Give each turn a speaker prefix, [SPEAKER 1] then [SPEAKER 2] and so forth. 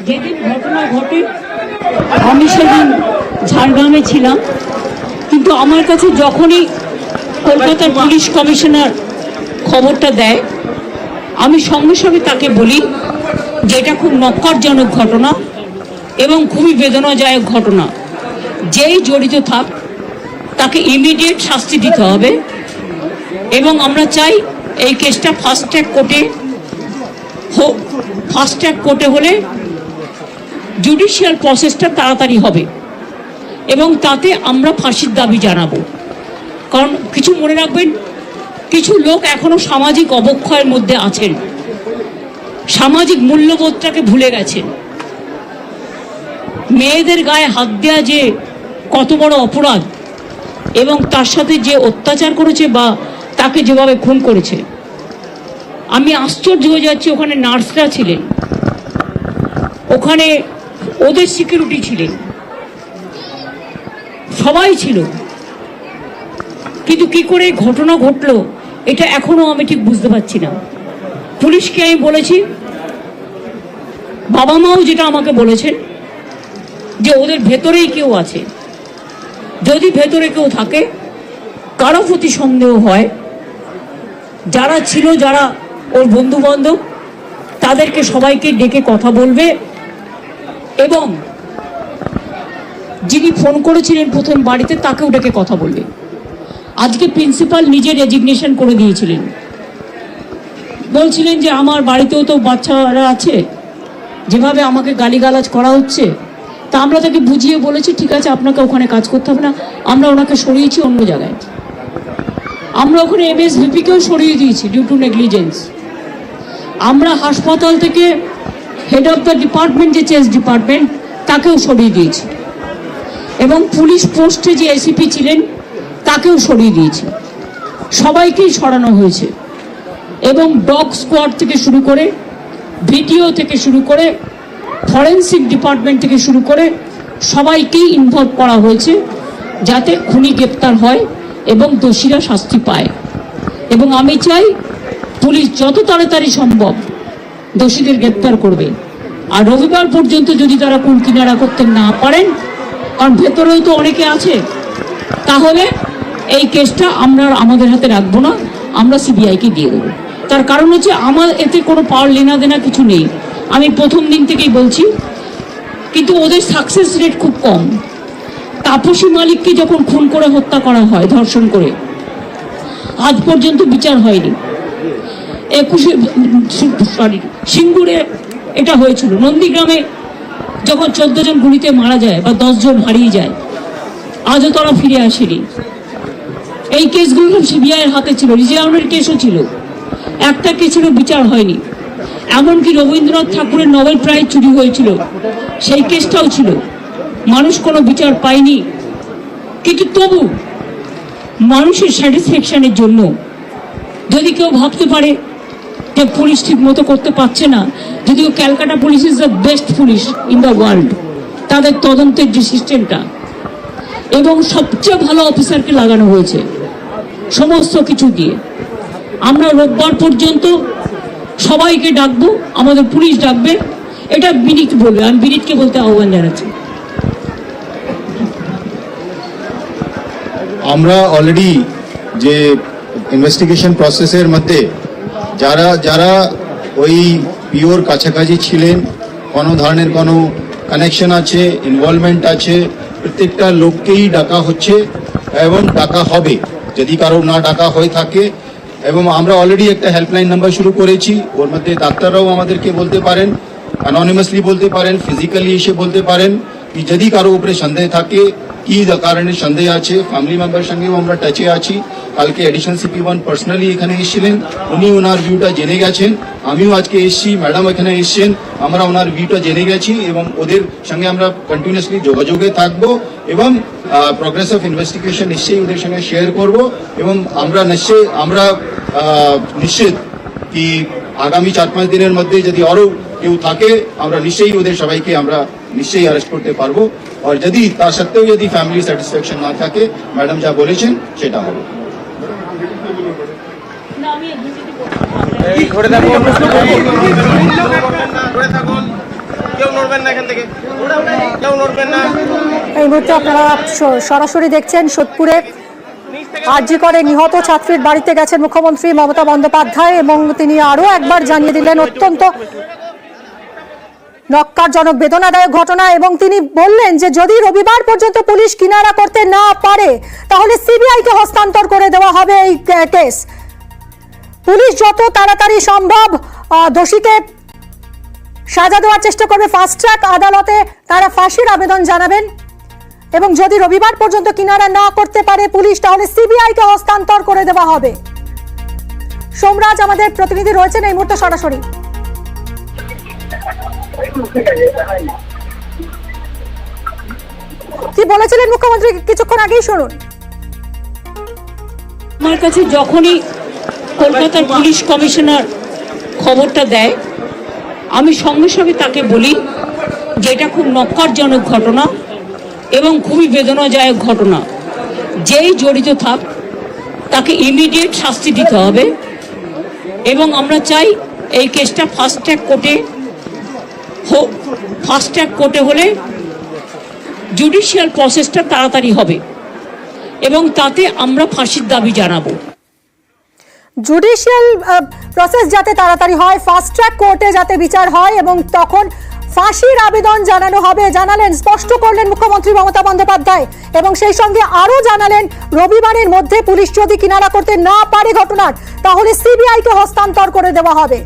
[SPEAKER 1] যেদিন ঘটনা ঘটে আমি সেদিন ঝাড়গ্রামে ছিলাম, কিন্তু আমার কাছে যখনই কলকাতার পুলিশ কমিশনার খবরটা দেয় আমি সঙ্গে সঙ্গে তাকে বলি যে এটা খুব নক্কারজনক ঘটনা এবং খুবই বেদনাদায়ক ঘটনা। যেই জড়িত থাক তাকে ইমিডিয়েট শাস্তি দিতে হবে এবং আমরা চাই এই কেসটা ফাস্ট ট্র্যাক কোর্টে হোক। ফাস্ট ট্র্যাক কোর্টে হলে জুডিশিয়াল প্রসেসটা তাড়াতাড়ি হবে এবং তাতে আমরা ফাঁসির দাবি জানাবো। কারণ কিছু মনে রাখবেন, কিছু লোক এখনো সামাজিক অবক্ষয়ের মধ্যে আছেন, সামাজিক মূল্যবোধটাকে ভুলে গেছেন। মেয়েদের গায়ে হাত দেওয়া যে কত বড় অপরাধ এবং তার সাথে যে অত্যাচার করেছে বা তাকে যেভাবে খুন করেছে, আমি আশ্চর্য হয়ে যাচ্ছি। ওখানে নার্সরা ছিলেন, ওখানে ওদের সিকিউরিটি ছিলেন, সবাই ছিল, কিন্তু কি করে ঘটনা ঘটলো এটা এখনো আমি ঠিক বুঝতে পারছি না। পুলিশকে আমি বলেছি, বাবা মাও যেটা আমাকে বলেছেন যে ওদের ভেতরেই কেউ আছে, যদি ভেতরে কেউ থাকে কারো প্রতি সন্দেহ হয়, যারা ছিল, যারা ওর বন্ধু বান্ধব, তাদেরকে সবাইকে ডেকে কথা বলবে এবং যিনি ফোন করেছিলেন প্রথম বাড়িতে তাকেও ডেকে কথা বলবে। আজকে প্রিন্সিপাল নিজে রেজিগনেশন করে দিয়েছিলেন, বলছিলেন যে আমার বাড়িতেও তো বাচ্চারা আছে, যেভাবে আমাকে গালিগালাজ করা হচ্ছে, তা আমরা তাকে বুঝিয়ে বলেছি ঠিক আছে আপনাকে ওখানে কাজ করতে হবে না, আমরা ওনাকে সরিয়েছি অন্য জায়গায়। আমরা ওখানে এমএসভিপিকেও সরিয়ে দিয়েছি ডিউ টু নেগলিজেন্স। আমরা হাসপাতাল থেকে হেড অফ দ্য ডিপার্টমেন্ট, যে চেস ডিপার্টমেন্ট, তাকেও সরিয়ে দিয়েছি এবং পুলিশ পোস্টে যে এসিপি ছিলেন তাকেও সরিয়ে দিয়েছি। সবাইকেই সরানো হয়েছে এবং ডগ স্কোয়াড থেকে শুরু করে, ভিডিও থেকে শুরু করে, ফরেন্সিক ডিপার্টমেন্ট থেকে শুরু করে সবাইকেই ইনভলভ করা হয়েছে যাতে খুনি গ্রেপ্তার হয় এবং দোষীরা শাস্তি পায়। এবং আমি চাই পুলিশ যত তাড়াতাড়ি সম্ভব দোষীদের গ্রেপ্তার করবে। আর রবিবার পর্যন্ত যদি তারা কুল কিনারা করতে না পারেন, কারণ ভেতরেও তো অনেকে আছে, তাহলে এই কেসটা আমরা আমাদের হাতে রাখবো না, আমরা সিবিআইকে দিয়ে দেবো। তার কারণ হচ্ছে আমার এতে কোনো পাওয়ার লেনা দেনা কিছু নেই, আমি প্রথম দিন থেকেই বলছি। কিন্তু ওদের সাকসেস রেট খুব কম। তাপসী মালিককে যখন খুন করে হত্যা করা হয়, ধর্ষণ করে, আজ পর্যন্ত বিচার হয়নি। সিঙ্গুরে এটা হয়েছিল, নন্দীগ্রামে যখন 14 জন গুলিতে মারা যায় বা 10 জন হারিয়ে যায়, আজও তারা ফিরে আসেনি। এই কেসগুলো সিবিআইয়ের হাতে ছিল, রিজাউনের কেসও ছিল, একটা কেসেরও বিচার হয়নি। এমনকি রবীন্দ্রনাথ ঠাকুরের নোবেল প্রাইজ চুরি হয়েছিল, সেই কেসটাও ছিল, মানুষ কোনো বিচার পায়নি। কিন্তু তবু মানুষের স্যাটিসফ্যাকশনের জন্য যদি কেউ ভাবতে পারে যে পুলিশ ঠিক মতো করতে পারছে না, যদিও Calcutta police is the best police in the world, তাদের তদন্তের যে সিস্টেমটা এবং সবচেয়ে ভালো অফিসারকে লাগানো হয়েছে সমস্ত কিছু দিয়ে। আমরা রোববার পর্যন্ত সবাইকে ডাকবো, আমাদের পুলিশ ডাকবে, এটা বিনীত বলবে, আমি বিনীতকে বলতে আহ্বান জানাচ্ছি।
[SPEAKER 2] আমরা অলরেডি যে ইনভেস্টিগেশন প্রসেসের মধ্যে যারা যারা ওই পিওর কাছাকাছি ছিলেন, কোনো ধরনের কোনো কানেকশন আছে, ইনভলভমেন্ট আছে, প্রত্যেকটা লোককেই ডাকা হচ্ছে এবং ডাকা হবে যদি কারো না ডাকা হয়ে থাকে। এবং আমরা অলরেডি একটা হেল্পলাইন নাম্বার শুরু করেছি, ওর মধ্যে ডাক্তাররাও আমাদেরকে বলতে পারেন, অ্যানোনিমাসলি বলতে পারেন, ফিজিক্যালি এসে বলতে পারেন কি যদি কারো উপরে সন্দেহ থাকে, কি কারণে সন্দেহ আছে। ফ্যামিলি মেম্বার সঙ্গেও আমরা টাচে আছি। কালকে এডিশনাল CP1 পার্সোনালি এখানে এসেছিলেন, উনি ওনার ভিউটা জেনে গেছেন। আমিও আজকে এসেছি, ম্যাডাম এখানে এসেছেন, আমরা ওনার ভিউটা জেনে গেছি এবং ওদের সঙ্গে আমরা কন্টিনিউয়াসলি যোগাযোগে থাকবো এবং প্রোগ্রেস অফ ইনভেস্টিগেশন নিশ্চয়ই ওদের সঙ্গে শেয়ার করব। এবং আমরা নিশ্চিত কি আগামী 4-5 দিনের মধ্যে যদি আরো কেউ থাকে, আমরা নিশ্চয়ই ওদের সবাইকে আমরা নিশ্চয়ই অ্যারেস্ট করতে পারবো। আর যদি তা সত্ত্বেও যদি ফ্যামিলি স্যাটিসফ্যাকশন না থাকে, ম্যাডাম যা বলেছেন সেটা হবে।
[SPEAKER 3] ধরে থাকুন, কেউ নড়বেন না এখান থেকে, কেউ নড়বেন না।
[SPEAKER 4] এই মুহূর্তে আপনারা সরাসরি দেখছেন সোদপুরে আরজি করে নিহত ছাত্রীর বাড়িতে গেছেন মুখ্যমন্ত্রী মমতা বন্দ্যোপাধ্যায় এবং তিনি আরো একবার জানিয়ে দিলেন অত্যন্ত নক্কারজনক বেদনাদায়ক ঘটনা এবং তিনি বললেন যে যদি রবিবার পর্যন্ত পুলিশ কিনারা করতে না পারে তাহলে সিবিআইকে হস্তান্তর করে দেওয়া হবে এই কেস। পুলিশ যত তাড়াতাড়ি সম্ভব দোষীকে সাজা দেওয়ার চেষ্টা করবে। ফাস্ট ট্র্যাক আদালতে তারা ফাঁসির আবেদন জানাবেন এবং যদি রবিবার পর্যন্ত কিনারা না করতে পারে পুলিশ তাহলে সিবিআইকে হস্তান্তর করে দেওয়া হবে। সোমরাজ আমাদের প্রতিনিধি রয়েছেন এই মুহূর্তে সরাসরি। কি বলেছিলেন মুখ্যমন্ত্রী কিছুক্ষণ আগেই শুনুন।
[SPEAKER 1] আমার কাছে যখনই কলকাতার পুলিশ কমিশনার খবরটা দেয় আমি সঙ্গে সঙ্গে তাকে বলি যে এটা খুব নক্কারজনক ঘটনা এবং খুবই বেদনাদায়ক ঘটনা, যেই জড়িত থাক তাকে ইমিডিয়েট শাস্তি দিতে হবে এবং আমরা চাই এই কেসটা ফাস্ট ট্র্যাক কোর্টে হোক। ফাস্ট ট্র্যাক কোর্টে হলে জুডিশিয়াল প্রসেসটা তাড়াতাড়ি হবে এবং তাতে আমরা ফাঁসির দাবি জানাবো।
[SPEAKER 4] জুডিশিয়াল প্রসেস যাতে তাড়াতাড়ি হয়, ফাস্ট ট্র্যাক কোর্টে যাতে বিচার হয় এবং তখন ফাঁসির আবেদন জানানো হবে জানালেন, স্পষ্ট করলেন মুখ্যমন্ত্রী মমতা বন্দ্যোপাধ্যায় এবং সেই সঙ্গে আরো জানালেন রবিবারের মধ্যে পুলিশ যদি কিনারা করতে না পারে ঘটনার তাহলে সিবিআইকে হস্তান্তর করে দেওয়া হবে।